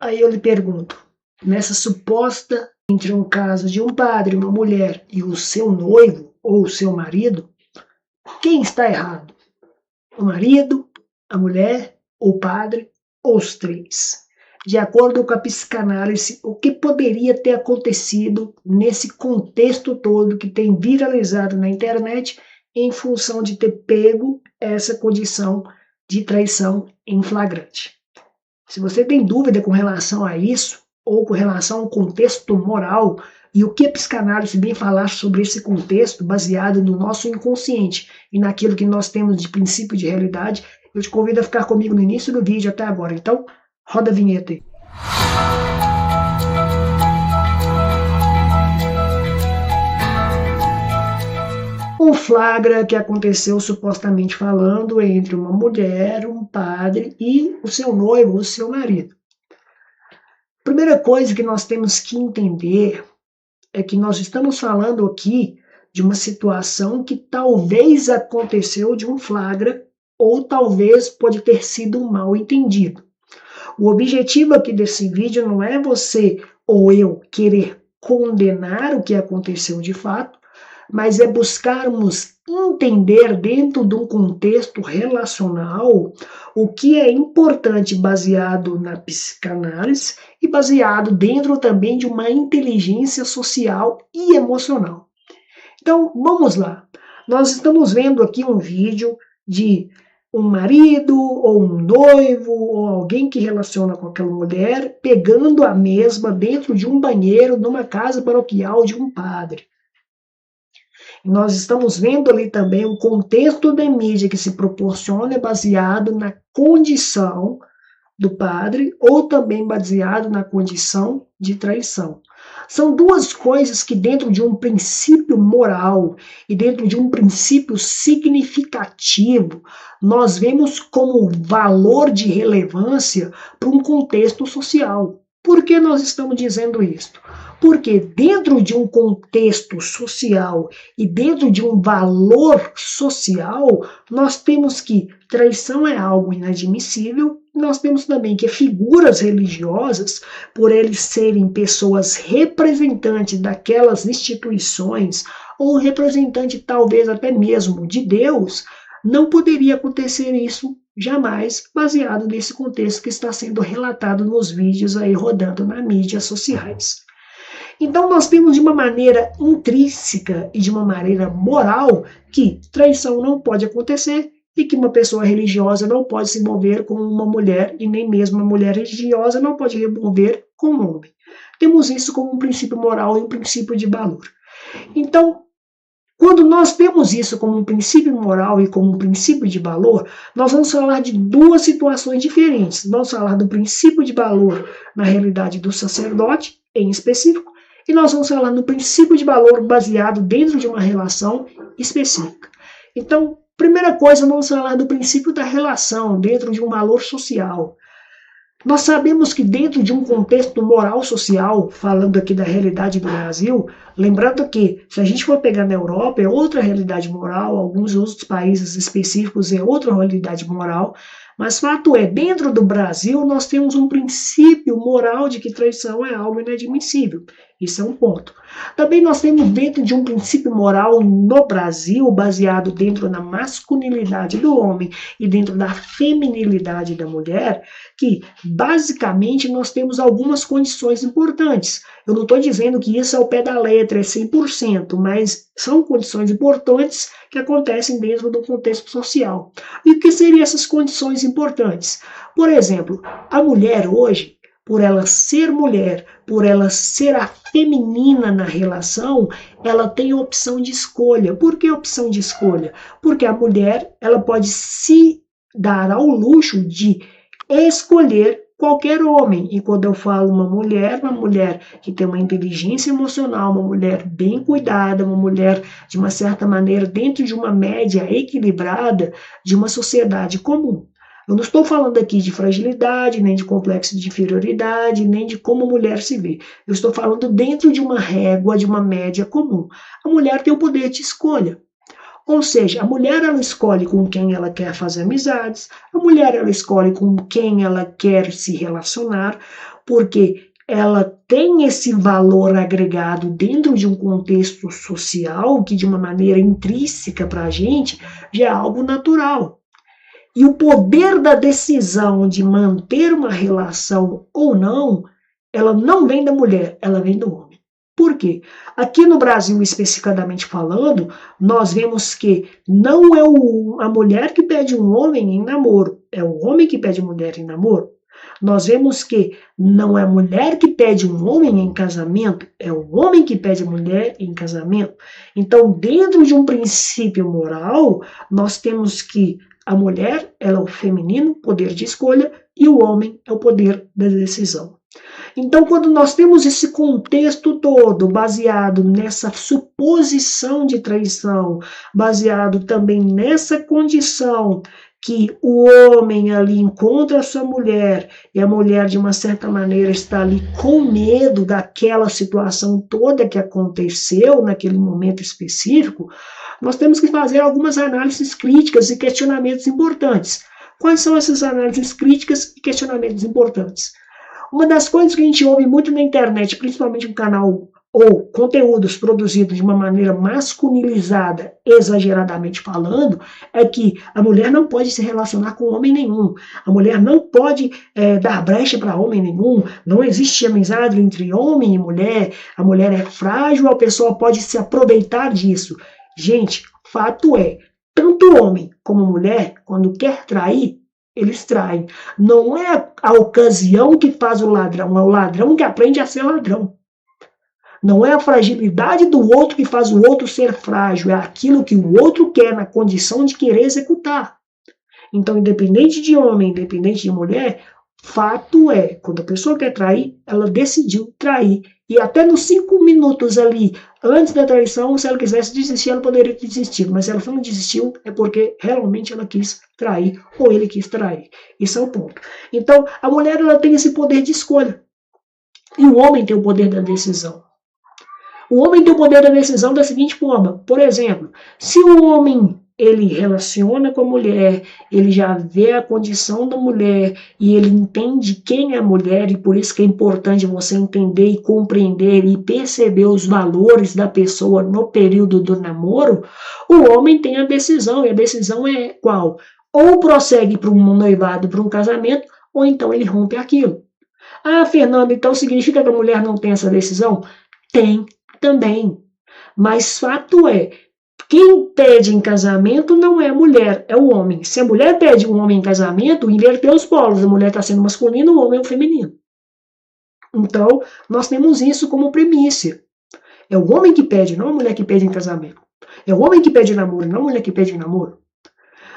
Aí eu lhe pergunto, nessa suposta entre um caso de um padre, uma mulher e o seu noivo ou o seu marido, quem está errado? O marido, a mulher, o padre ou os três? De acordo com a psicanálise, o que poderia ter acontecido nesse contexto todo que tem viralizado na internet em função de ter pego essa condição de traição em flagrante? Se você tem dúvida com relação a isso, ou com relação ao contexto moral, e o que a psicanálise vem falar sobre esse contexto baseado no nosso inconsciente e naquilo que nós temos de princípio de realidade, eu te convido a ficar comigo no início do vídeo até agora. Então, roda a vinheta aí. Um flagra que aconteceu supostamente falando entre uma mulher, um padre e o seu noivo, o seu marido. Primeira coisa que nós temos que entender é que nós estamos falando aqui de uma situação que talvez aconteceu de um flagra ou talvez pode ter sido um mal entendido. O objetivo aqui desse vídeo não é você ou eu querer condenar o que aconteceu de fato, mas é buscarmos entender dentro de um contexto relacional o que é importante baseado na psicanálise e baseado dentro também de uma inteligência social e emocional. Então, vamos lá. Nós estamos vendo aqui um vídeo de um marido ou um noivo ou alguém que relaciona com aquela mulher pegando a mesma dentro de um banheiro numa casa paroquial de um padre. Nós estamos vendo ali também o contexto da mídia que se proporciona baseado na condição do padre ou também baseado na condição de traição. São duas coisas que dentro de um princípio moral e dentro de um princípio significativo, nós vemos como valor de relevância para um contexto social. Por que nós estamos dizendo isso? Porque dentro de um contexto social e dentro de um valor social, nós temos que traição é algo inadmissível. Nós temos também que figuras religiosas, por eles serem pessoas representantes daquelas instituições, ou representante talvez até mesmo de Deus, não poderia acontecer isso jamais, baseado nesse contexto que está sendo relatado nos vídeos aí rodando nas mídias sociais. Então nós temos de uma maneira intrínseca e de uma maneira moral que traição não pode acontecer e que uma pessoa religiosa não pode se envolver com uma mulher e nem mesmo uma mulher religiosa não pode se envolver com um homem. Temos isso como um princípio moral e um princípio de valor. Então, quando nós temos isso como um princípio moral e como um princípio de valor, nós vamos falar de duas situações diferentes. Vamos falar do princípio de valor na realidade do sacerdote, em específico, e nós vamos falar no princípio de valor baseado dentro de uma relação específica. Então, primeira coisa, vamos falar do princípio da relação dentro de um valor social. Nós sabemos que dentro de um contexto moral social, falando aqui da realidade do Brasil, lembrando que se a gente for pegar na Europa é outra realidade moral, alguns outros países específicos é outra realidade moral, mas fato é, dentro do Brasil nós temos um princípio moral de que traição é algo inadmissível. Isso é um ponto. Também nós temos dentro de um princípio moral no Brasil, baseado dentro da masculinidade do homem e dentro da feminilidade da mulher, que basicamente nós temos algumas condições importantes. Eu não estou dizendo que isso é ao pé da letra, é 100%, mas são condições importantes que acontecem dentro do contexto social. E o que seriam essas condições importantes? Por exemplo, a mulher hoje, por ela ser mulher, por ela ser a feminina na relação, ela tem opção de escolha. Por que opção de escolha? Porque a mulher ela pode se dar ao luxo de escolher qualquer homem. E quando eu falo uma mulher que tem uma inteligência emocional, uma mulher bem cuidada, uma mulher de uma certa maneira dentro de uma média equilibrada de uma sociedade comum. Eu não estou falando aqui de fragilidade, nem de complexo de inferioridade, nem de como a mulher se vê. Eu estou falando dentro de uma régua, de uma média comum. A mulher tem o poder de escolha. Ou seja, a mulher ela escolhe com quem ela quer fazer amizades, a mulher ela escolhe com quem ela quer se relacionar, porque ela tem esse valor agregado dentro de um contexto social que, de uma maneira intrínseca para a gente, já é algo natural. E o poder da decisão de manter uma relação ou não, ela não vem da mulher, ela vem do homem. Por quê? Aqui no Brasil, especificamente falando, nós vemos que não é a mulher que pede um homem em namoro, é o homem que pede mulher em namoro. Nós vemos que não é a mulher que pede um homem em casamento, é o homem que pede mulher em casamento. Então, dentro de um princípio moral, nós temos que a mulher, ela é o feminino, poder de escolha, e o homem é o poder da decisão. Então, quando nós temos esse contexto todo baseado nessa suposição de traição, baseado também nessa condição que o homem ali encontra a sua mulher e a mulher, de uma certa maneira, está ali com medo daquela situação toda que aconteceu naquele momento específico, nós temos que fazer algumas análises críticas e questionamentos importantes. Quais são essas análises críticas e questionamentos importantes? Uma das coisas que a gente ouve muito na internet, principalmente no canal ou conteúdos produzidos de uma maneira masculinizada, exageradamente falando, é que a mulher não pode se relacionar com homem nenhum, a mulher não pode dar brecha para homem nenhum, não existe amizade entre homem e mulher, a mulher é frágil, a pessoa pode se aproveitar disso. Gente, fato é, tanto homem como mulher, quando quer trair, eles traem. Não é a ocasião que faz o ladrão, é o ladrão que aprende a ser ladrão. Não é a fragilidade do outro que faz o outro ser frágil, é aquilo que o outro quer na condição de querer executar. Então, independente de homem, independente de mulher, fato é, quando a pessoa quer trair, ela decidiu trair. E até nos 5 minutos ali, antes da traição, se ela quisesse desistir, ela poderia ter desistido. Mas se ela não desistiu, é porque realmente ela quis trair, ou ele quis trair. Isso é o ponto. Então, a mulher, ela tem esse poder de escolha. E o homem tem o poder da decisão. O homem tem o poder da decisão da seguinte forma. Por exemplo, se o homem ele relaciona com a mulher, ele já vê a condição da mulher e ele entende quem é a mulher, e por isso que é importante você entender e compreender e perceber os valores da pessoa no período do namoro, o homem tem a decisão, e a decisão é qual? Ou prossegue para um noivado, para um casamento, ou então ele rompe aquilo. Ah, Fernando, então significa que a mulher não tem essa decisão? Tem também. Mas fato é, quem pede em casamento não é a mulher, é o homem. Se a mulher pede um homem em casamento, inverteu os polos. A mulher está sendo masculina, o homem é o feminino. Então, nós temos isso como premissa. É o homem que pede, não a mulher que pede em casamento. É o homem que pede namoro, não a mulher que pede namoro.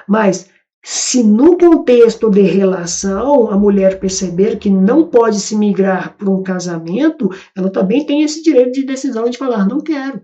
Mas, se no contexto de relação a mulher perceber que não pode se migrar para um casamento, ela também tem esse direito de decisão de falar, não quero.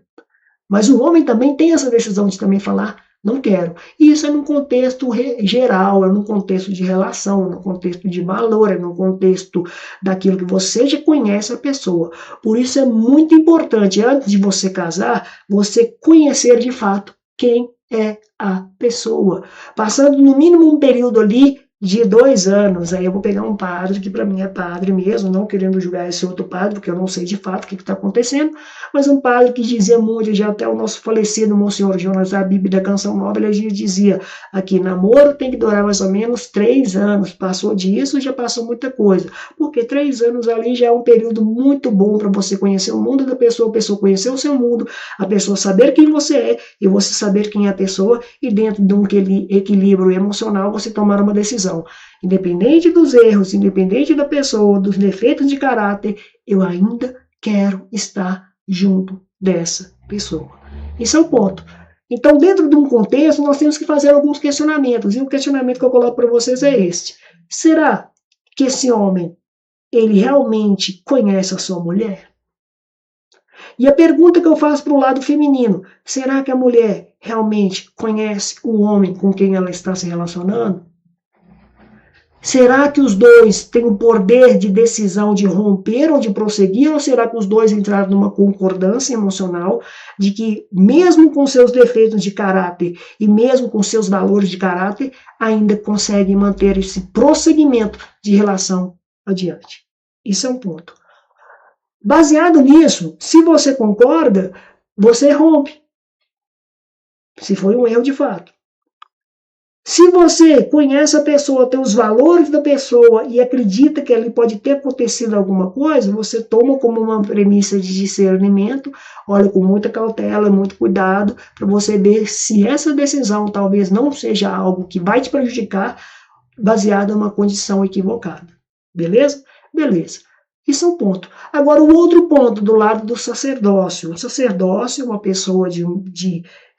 Mas o homem também tem essa decisão de também falar, não quero. E isso é num contexto geral, é num contexto de relação, é num contexto de valor, é num contexto daquilo que você já conhece a pessoa. Por isso é muito importante, antes de você casar, você conhecer de fato quem é a pessoa. Passando no mínimo um período ali de 2 anos, aí eu vou pegar um padre, que para mim é padre mesmo, não querendo julgar esse outro padre, porque eu não sei de fato o que está acontecendo, mas um padre que dizia muito, já até o nosso falecido Monsenhor Jonas Abib da Canção Nova, ele dizia aqui, namoro tem que durar mais ou menos 3 anos, passou disso, já passou muita coisa, porque 3 anos ali já é um período muito bom para você conhecer o mundo da pessoa, a pessoa conhecer o seu mundo, a pessoa saber quem você é, e você saber quem é a pessoa, e dentro de um equilíbrio emocional, você tomar uma decisão. Independente dos erros, independente da pessoa, dos defeitos de caráter, eu ainda quero estar junto dessa pessoa. Esse é o ponto. Então, dentro de um contexto, nós temos que fazer alguns questionamentos. E o questionamento que eu coloco para vocês é este. Será que esse homem, ele realmente conhece a sua mulher? E a pergunta que eu faço para o lado feminino, será que a mulher realmente conhece o homem com quem ela está se relacionando? Será que os dois têm o poder de decisão de romper ou de prosseguir, ou será que os dois entraram numa concordância emocional de que, mesmo com seus defeitos de caráter e mesmo com seus valores de caráter, ainda conseguem manter esse prosseguimento de relação adiante? Isso é um ponto. Baseado nisso, se você concorda, você rompe. Se foi um erro de fato. Se você conhece a pessoa, tem os valores da pessoa e acredita que ali pode ter acontecido alguma coisa, você toma como uma premissa de discernimento, olha com muita cautela, muito cuidado, para você ver se essa decisão talvez não seja algo que vai te prejudicar, baseado em uma condição equivocada. Beleza? Beleza. Isso é um ponto. Agora, o outro ponto do lado do sacerdócio. O sacerdócio é uma pessoa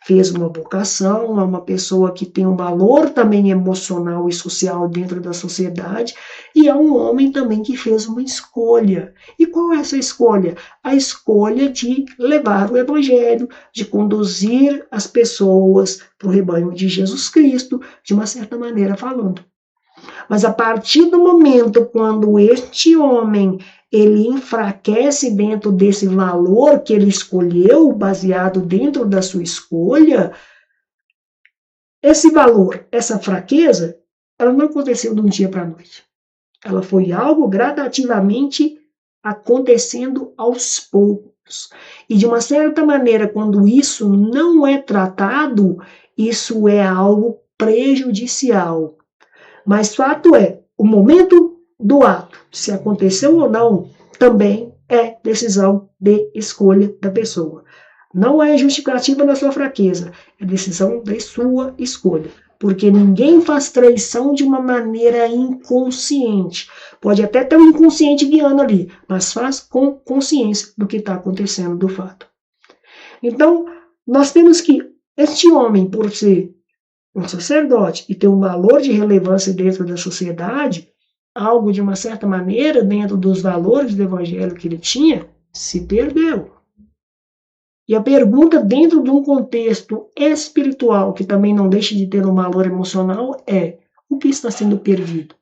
fez uma vocação, é uma pessoa que tem um valor também emocional e social dentro da sociedade, e é um homem também que fez uma escolha. E qual é essa escolha? A escolha de levar o evangelho, de conduzir as pessoas para o rebanho de Jesus Cristo, de uma certa maneira falando. Mas a partir do momento quando este homem ele enfraquece dentro desse valor que ele escolheu, baseado dentro da sua escolha, esse valor, essa fraqueza, ela não aconteceu de um dia para a noite. Ela foi algo gradativamente acontecendo aos poucos. E de uma certa maneira, quando isso não é tratado, isso é algo prejudicial. Mas fato é, o momento do ato, se aconteceu ou não, também é decisão de escolha da pessoa. Não é justificativa da sua fraqueza, é decisão da sua escolha. Porque ninguém faz traição de uma maneira inconsciente. Pode até ter um inconsciente guiando ali, mas faz com consciência do que está acontecendo do fato. Então, nós temos que, este homem, por ser um sacerdote e ter um valor de relevância dentro da sociedade, algo de uma certa maneira, dentro dos valores do evangelho que ele tinha, se perdeu. E a pergunta dentro de um contexto espiritual, que também não deixa de ter um valor emocional, é: o que está sendo perdido?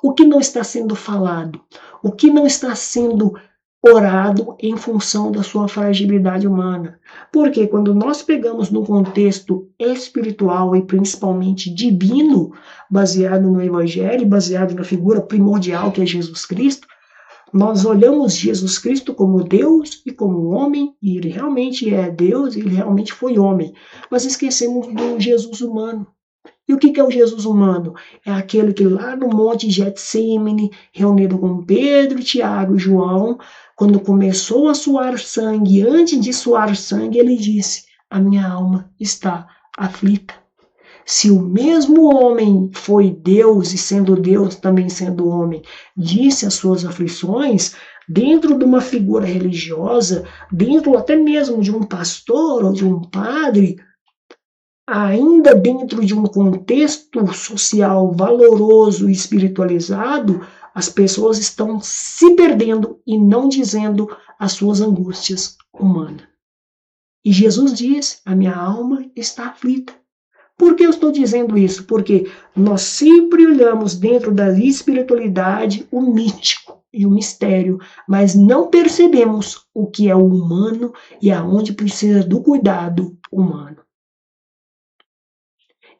O que não está sendo falado? O que não está sendo orado em função da sua fragilidade humana? Porque quando nós pegamos no contexto espiritual e principalmente divino, baseado no Evangelho, baseado na figura primordial que é Jesus Cristo, nós olhamos Jesus Cristo como Deus e como homem, e ele realmente é Deus, ele realmente foi homem, mas esquecemos do Jesus humano. E o que é o Jesus humano? É aquele que lá no Monte Getsemane, reunido com Pedro, Tiago e João, quando começou a suar sangue, antes de suar sangue, ele disse: a minha alma está aflita. Se o mesmo homem foi Deus, e sendo Deus também sendo homem, disse as suas aflições, dentro de uma figura religiosa, dentro até mesmo de um pastor ou de um padre, ainda dentro de um contexto social valoroso e espiritualizado, as pessoas estão se perdendo e não dizendo as suas angústias humanas. E Jesus diz: a minha alma está aflita. Por que eu estou dizendo isso? Porque nós sempre olhamos dentro da espiritualidade o mítico e o mistério, mas não percebemos o que é o humano e aonde precisa do cuidado humano.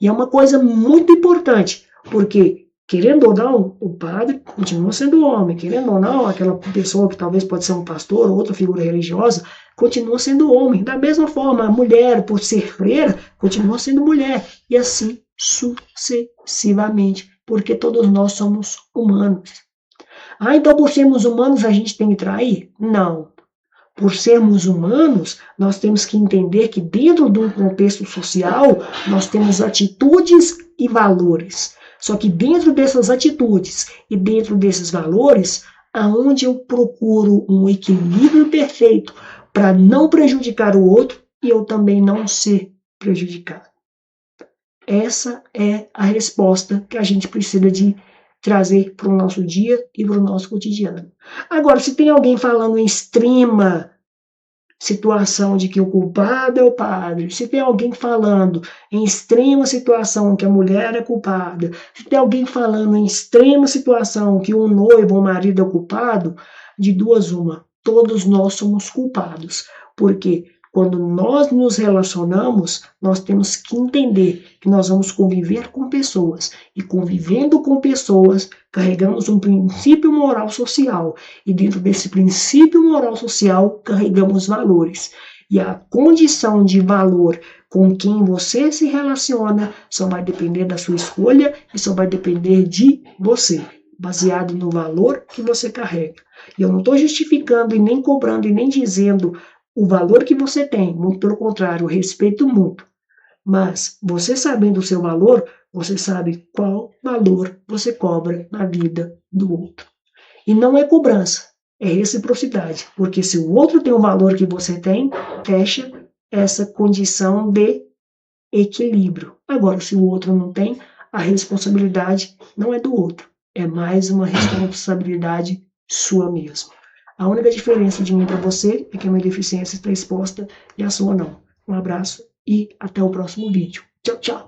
E é uma coisa muito importante, porque, querendo ou não, o padre continua sendo homem, querendo ou não, aquela pessoa que talvez pode ser um pastor ou outra figura religiosa, continua sendo homem. Da mesma forma, a mulher, por ser freira, continua sendo mulher. E assim sucessivamente, porque todos nós somos humanos. Ah, então por sermos humanos a gente tem que trair? Não. Por sermos humanos, nós temos que entender que dentro de um contexto social, nós temos atitudes e valores. Só que dentro dessas atitudes e dentro desses valores, aonde eu procuro um equilíbrio perfeito para não prejudicar o outro e eu também não ser prejudicado. Essa é a resposta que a gente precisa de trazer para o nosso dia e para o nosso cotidiano. Agora, se tem alguém falando em extrema situação de que o culpado é o padre, se tem alguém falando em extrema situação que a mulher é culpada, se tem alguém falando em extrema situação que o noivo ou o marido é culpado, de duas uma, todos nós somos culpados, porque Quando nós nos relacionamos, nós temos que entender que nós vamos conviver com pessoas. E convivendo com pessoas, carregamos um princípio moral social. E dentro desse princípio moral social, carregamos valores. E a condição de valor com quem você se relaciona só vai depender da sua escolha e só vai depender de você, baseado no valor que você carrega. E eu não estou justificando e nem cobrando e nem dizendo o valor que você tem, muito pelo contrário, eu respeito muito. Mas você sabendo o seu valor, você sabe qual valor você cobra na vida do outro. E não é cobrança, é reciprocidade. Porque se o outro tem o valor que você tem, fecha essa condição de equilíbrio. Agora, se o outro não tem, a responsabilidade não é do outro, é mais uma responsabilidade sua mesma. A única diferença de mim para você é que a minha deficiência está exposta e a sua não. Um abraço e até o próximo vídeo. Tchau, tchau!